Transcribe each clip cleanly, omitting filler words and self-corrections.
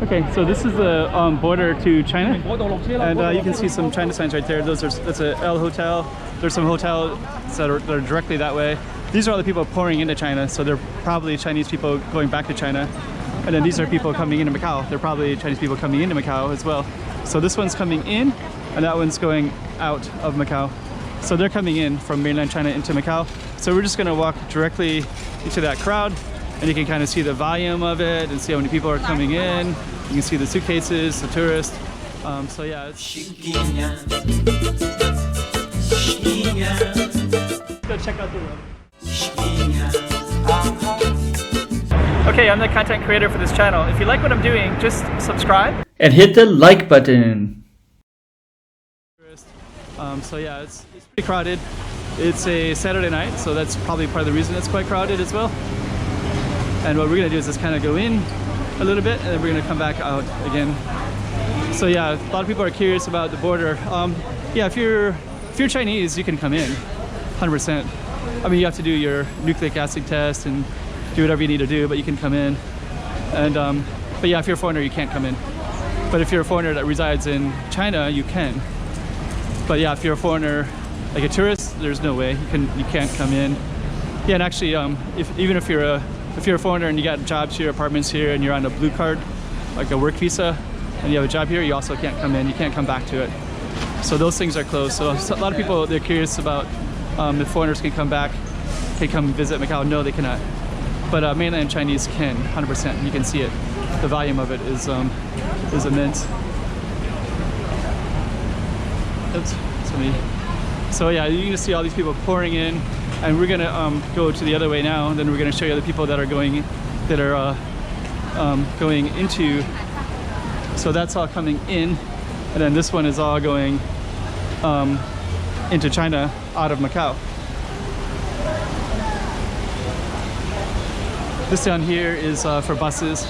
Okay, so this is the border to China, and you can see some China signs right there. That's a L hotel. There's some hotels that are directly that way. These are all the people pouring into China, so they're probably Chinese people going back to China. And then these are people coming into Macau. They're probably Chinese people coming into Macau as well. So this one's coming in, and that one's going out of Macau. So they're coming in from mainland China into Macau. So we're just gonna walk directly into that crowd, and you can kind of see the volume of it and see how many people are coming in. You can see the suitcases, the tourists. So yeah. Go check out the room. Okay, I'm the content creator for this channel. If you like what I'm doing, just subscribe and hit the like button. So yeah, it's pretty crowded. It's a Saturday night, so that's probably part of the reason it's quite crowded as well. And what we're gonna do is just kind of go in a little bit, and then we're gonna come back out again. So yeah, a lot of people are curious about the border. Yeah, if you're Chinese, you can come in, 100%. I mean, you have to do your nucleic acid test and do whatever you need to do, but you can come in. And but yeah, if you're a foreigner, you can't come in. But if you're a foreigner that resides in China, you can. But yeah, if you're a foreigner, like a tourist, there's no way you can't come in. Yeah, and actually, even if you're a foreigner and you got jobs here, apartments here, and you're on a blue card, like a work visa, and you have a job here, you also can't come in. You can't come back to it. So those things are closed. So a lot of people, they're curious about if foreigners can come back, can come visit Macau. No, they cannot. But mainland Chinese can, 100%. You can see it. The volume of it is immense. Oops, so yeah, you can see all these people pouring in, and we're gonna go to the other way now, and then we're gonna show you the people that are going into. So that's all coming in, and then this one is all going into China out of Macau. This down here is for buses.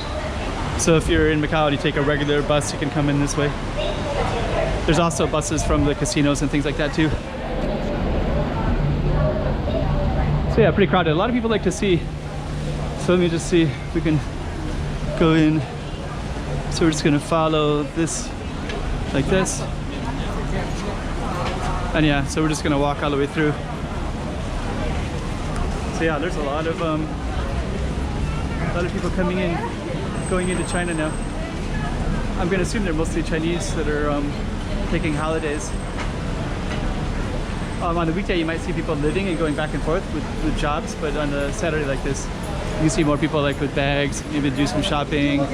So if you're in Macau and you take a regular bus, you can come in this way. There's also buses from the casinos and things like that too. So yeah, pretty crowded. A lot of people like to see. So let me just see if we can go in. So we're just gonna follow this like this. And yeah, so we're just gonna walk all the way through. So yeah, there's a lot of people coming in, going into China now. I'm gonna assume they're mostly Chinese that are taking holidays. On the weekday, you might see people living and going back and forth with jobs, but on a Saturday like this, you can see more people like with bags, maybe do some shopping.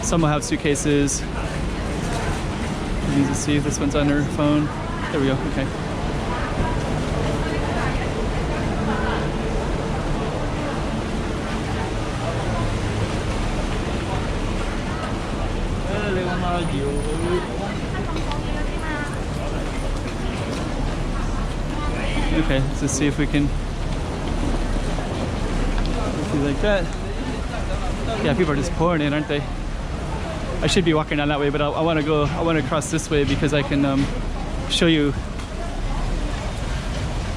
Some will have suitcases. You need to see if this one's on her phone. There we go, okay. Okay, let's see if we can do like that. Yeah, people are just pouring in, aren't they? I should be walking down that way, but I want to cross this way because I can show you.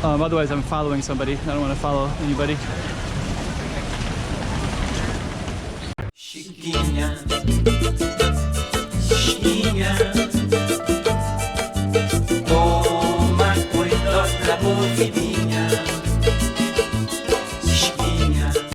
Otherwise, I'm following somebody. I don't want to follow anybody.